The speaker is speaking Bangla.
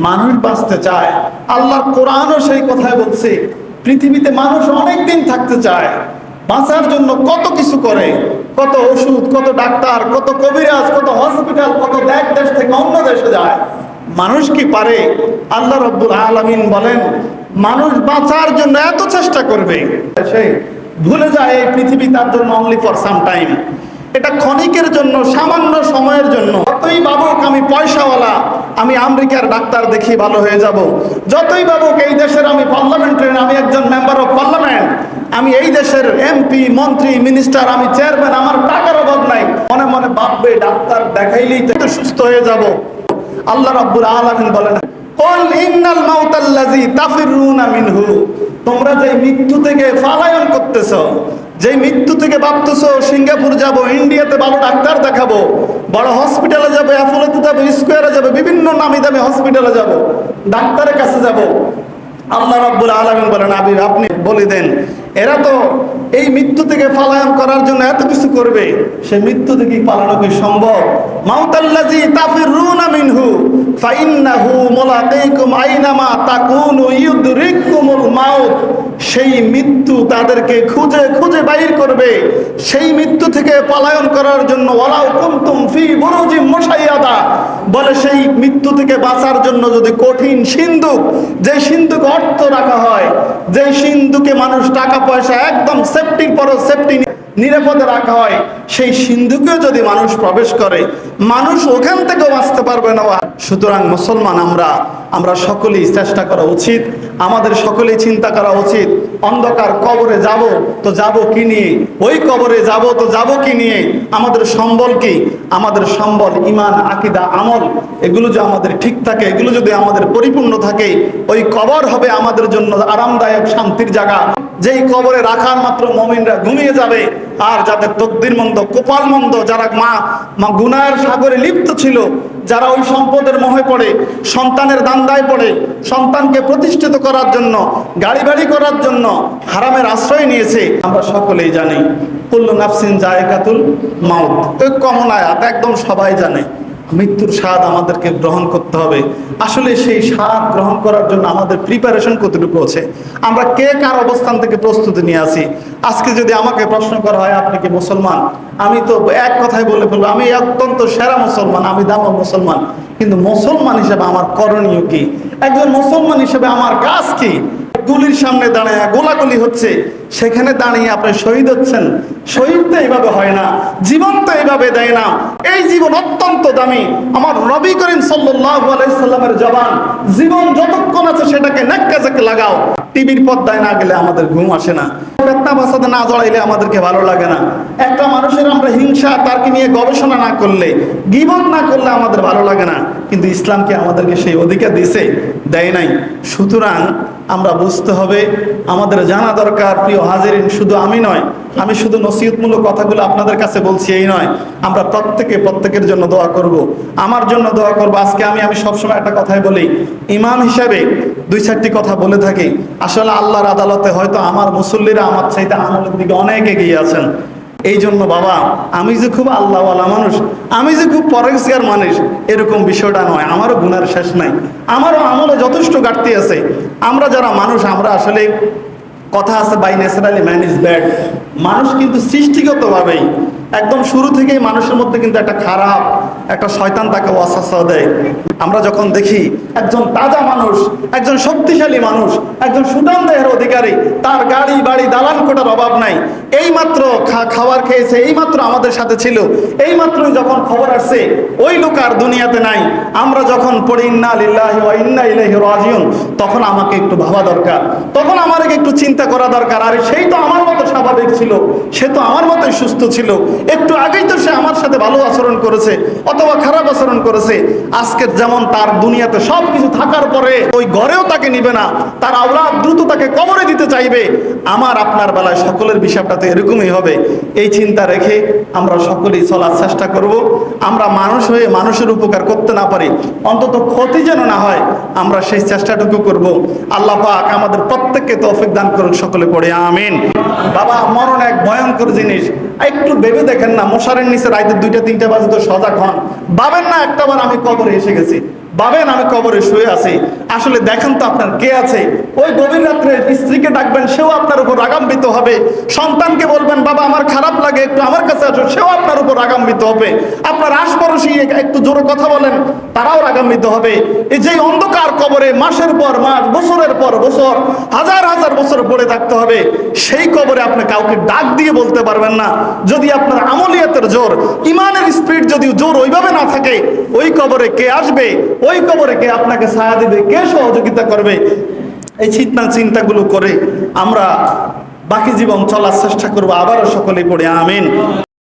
মানুষ বাঁচতে চায়। আল্লাহর কোরআনও সেই কথাই বলছে, পৃথিবীতে মানুষ অনেক দিন থাকতে চায়, বাঁচার জন্য কত কিছু করে, কত ওষুধ, কত ডাক্তার, কত কবিরাজ, কত হসপিটাল, কত এক দেশ থেকে অন্য দেশে যায়। মানুষ কি পারে? আল্লাহ রাব্বুল আলামিন বলেন মানুষ বাঁচার জন্য এত চেষ্টা করবে, সে ভুলে যায় এই পৃথিবী তার জন্য অনলি ফর সাম টাইম। এটা ক্ষণিকের জন্য, সামান্য সময়ের জন্য। যতই ভাবুক আমি পয়সাওয়ালা, আমি আমেরিকার ডাক্তার দেখি ভালো হয়ে যাব, যতই ভাবুক এই দেশের আমি পার্লামেন্টের, আমি একজন মেম্বার অফ পার্লামেন্ট, আমি এই দেশের এমপি, মন্ত্রী, মিনিস্টার, আমি চেয়ারম্যান, আমার টাকার অভাব নাই, মনে মনে ভাববে ডাক্তার দেখাইলেই তো সুস্থ হয়ে যাব। আল্লাহ রাব্বুল আলামিন বলেন কুল ইন্নাল মাউতাল্লাযী তাফিরুনা মিনহু, তোমরা যে মৃত্যু থেকে পলায়ন করতেছো, যে মৃত্যু থেকে ভাবতেছো সিঙ্গাপুর যাব, ইন্ডিয়াতে ভালো ডাক্তার দেখাবো, বড় হসপিটালে যাবে, অ্যাপোলোতে যাবে, স্কয়ারে যাবে, বিভিন্ন নামি দামি হসপিটালে যাব, ডাক্তারের কাছে যাব, আল্লাহ রাব্বুল আলামিন বলেন আপনি বলে দেন এরা তো এই মৃত্যু থেকে পলায়ন করার জন্য এত কিছু করবে, সে মৃত্যু থেকে পালানো কি সম্ভব? মাউতাল্লাযী তাফিরুনা মিনহু ফাইন্নাহু মুলাকীকুম আইনামা তাকুনু ইউদরিকুমুল মাউত, সেই মৃত্যু তাদেরকে খুঁজে খুঁজে বাইর করবে। সেই মৃত্যু থেকে পলায়ন করার জন্য ওয়ালাউ কুনতুম ফি বুরুজিম মুশাইয়াদা, বলে সেই মৃত্যু থেকে বাঁচার জন্য যদি কঠিন সিন্ধুক, যে সিন্ধুক অর্থ রাখা হয়, যে সিন্ধুকে মানুষ টাকা পয়সা একদম সেফটির পর সেফটি নিরাপদে রাখা হয়, সেই সিন্ধুকেও যদি মানুষ প্রবেশ করে, মানুষ ওখান থেকেও বাঁচতে পারবে না। সুতরাং মুসলমান আমরা সকলেই চেষ্টা করা উচিত, আমাদের সকলেই চিন্তা করা উচিত, অন্ধকার কবরে যাব তো যাব কি নিয়ে, ওই কবরে যাব তো যাব কি নিয়ে, আমাদের সম্বল কি? আমাদের সম্বল ঈমান, আকীদা, আমল, এগুলো যদি আমাদের ঠিক থাকে, এগুলো যদি আমাদের পরিপূর্ণ থাকে, ওই কবর হবে আমাদের জন্য আরামদায়ক শান্তির জায়গা, যেই কবরে রাখার মাত্র মুমিনরা ঘুমিয়ে যাবে। আর যাদের তকদির মন্দ, কপাল মন্দ, যারা মা গুনাহের সাগরে লিপ্ত ছিল, যারা ওই সম্পদের মোহে পড়ে, সন্তানের দান্দায় পড়ে, সন্তানকে প্রতিষ্ঠিত করার জন্য, গাড়ি বাড়ি করার জন্য হারামের আশ্রয় নিয়েছে, আমরা সকলেই জানি কুল্লু নাফসিন যায়কাতুল মাউত, এই কমন আয়াত, একদম সবাই জানে মৃত্যুর স্বাদ আমাদেরকে গ্রহণ করতে হবে। আসলে সেই স্বাদ গ্রহণ করার জন্য আমাদের প্রিপারেশন কতটুকু আছে, আমরা কে কার অবস্থান থেকে প্রস্তুতি নিয়ে আসি। আজকে যদি আমাকে প্রশ্ন করা হয় আপনি কি মুসলমান, আমি তো এক কথাই বলে ফেলবো আমি অত্যন্ত সেরা মুসলমান, আমি দামা মুসলমান। কিন্তু মুসলমান হিসেবে আমার করণীয় কি? একজন মুসলমান হিসেবে আমার কাজ কি? গুলির সামনে দাঁড়িয়ে গোলাগুলি হচ্ছে, সেখানে দাঁড়িয়ে আপনি শহীদ হচ্ছেন। শহীদ তো এইভাবে হয় না, জীবন তো এইভাবে দেয় না। এই জীবন অত্যন্ত দামি। আমার নবী করিম সাল্লাল্লাহু আলাইহি সাল্লামের জবান, জীবন যতক্ষণ আছে সেটাকে নেক কাজে লাগাও। টিভির পর্দায় না গেলে আমাদের ঘুম আসে না, ফিতনা ফাসাদে না জড়াইলে আমাদেরকে ভালো লাগে না, একটা মানুষের আমরা হিংসা তারকে নিয়ে গবেষণা না করলে, গীবত না করলে আমাদের ভালো লাগে না। কিন্তু ইসলামকে আমাদেরকে সেই অধিকার দিয়েছে? দেয় নাই। সুতরাং আমরা বুঝতে হবে, আমাদের জানা দরকার। প্রিয় হাজিরিন, শুধু আমি নয়, আমি শুধু নসিহতমূলক কথাগুলো আপনাদের কাছে বলছি এই নয়, আমরা প্রত্যেকের জন্য দোয়া করব, আমার জন্য দোয়া করব। আজকে আমি সবসময় একটা কথাই বলি, ইমাম হিসাবে দুই চারটি কথা বলে থাকি। আসলে আল্লাহর আদালতে হয়তো আমার মুসল্লিরা আমার চাইতে আমলের দিকে অনেক এগিয়ে আছেন। এই জন্য বাবা, আমি যে খুব আল্লাহওয়ালা মানুষ, আমি যে খুব পরহেজগার মানুষ, এরকম বিষয়টা নয়। আমারও গুনার শেষ নাই, আমারও আমলে যথেষ্ট ঘাটতি আছে। আমরা যারা মানুষ, আমরা আসলে কথা আছে by naturally man is bad. মানুষ কিন্তু সৃষ্টিগতভাবেই একদম শুরু থেকেই মানুষের মধ্যে কিন্তু একটা খারাপ, একটা শয়তান তাকে ওয়াসওয়াসা দেয়। আমরা যখন দেখি একজন তাজা মানুষ, একজন শক্তিশালী মানুষ, একজন সুঠাম দেহের অধিকারী, তার গাড়ি বাড়ি দালান কোটার অভাব নাই, এইমাত্র খাবার খেয়েছে, এইমাত্র আমাদের সাথে ছিল, এইমাত্রই যখন খবর আসছে ওই লোক আর দুনিয়াতে নাই, আমরা যখন পড়ি ইন্না লিল্লাহি ওয়া ইন্না ইলাইহি রাজিউন, তখন আমাকে একটু ভাবা দরকার, তখন আমাকে একটু চিন্তা করা দরকার। আর সেই তো আমার মতো স্বাভাবিক ছিল, সে তো আমার মতোই সুস্থ ছিল, একটু আগেই তো সে আমার সাথে ভালো আচরণ করেছে অথবা খারাপ আচরণ করেছে। আজকের যেমন তার দুনিয়াতে সব কিছু থাকার পরে ওই ঘরেও তাকে নিবে না, তার আওলাদ দ্রুত তাকে কবরে দিতে চাইবে, আমার আপনার বেলায় সকলের বিষয়টা তো এরকমই হবে। এই চিন্তা রেখে আমরা সকলেই চলার চেষ্টা করব। আমরা মানুষ হয়ে মানুষের উপকার করতে না পারি, অন্তত ক্ষতি যেন না হয়, আমরা সেই চেষ্টাটুকু করব। আল্লাহ পাক আমাদের প্রত্যেককে তৌফিক দান করুন, সকলে পড়ে আমিন। বাবা, মরণ এক ভয়ঙ্কর জিনিস, একটু ভেবে দেখেন না, মশারের নিচে রাইতে 2টা 3টা বাজে তো সজাগ হন, ভাবেন না একটাবার আমি কবরে এসে গেছি, ভাবেন আমি কবরে শুয়ে আছি, আসলে দেখেন তো আপনার কে আছে। ওই গভীর রাত্রে স্ত্রীকে ডাকবেন, সেও আপনার উপর রাগান্বিত হবে। সন্তানকে বলবেন বাবা আমার খারাপ লাগে একটু আমার কাছে আসো, সেও আপনার উপর রাগান্বিত হবে। আপনার আশপাশে একটু জোরে কথা বলেন, তারাও রাগান্বিত হবে। এই যে অন্ধকার কবরে মাসের পর মাস, বছরের পর বছর, হাজার হাজার বছর পড়ে থাকতে হবে, সেই কবরে আপনি কাউকে ডাক দিয়ে বলতে পারবেন না। যদি আপনার আমলিয়াতের জোর, ইমানের স্পিড যদি জোর ওইভাবে না থাকে, ওই কবরে কে আসবে, ওই কবরে কে আপনাকে ছায়া দিবে, কে সহযোগিতা করবে? এই চিন্তাগুলো করে আমরা বাকি জীবন চলার চেষ্টা করবো। আবারও সকলে পড়ে আমিন।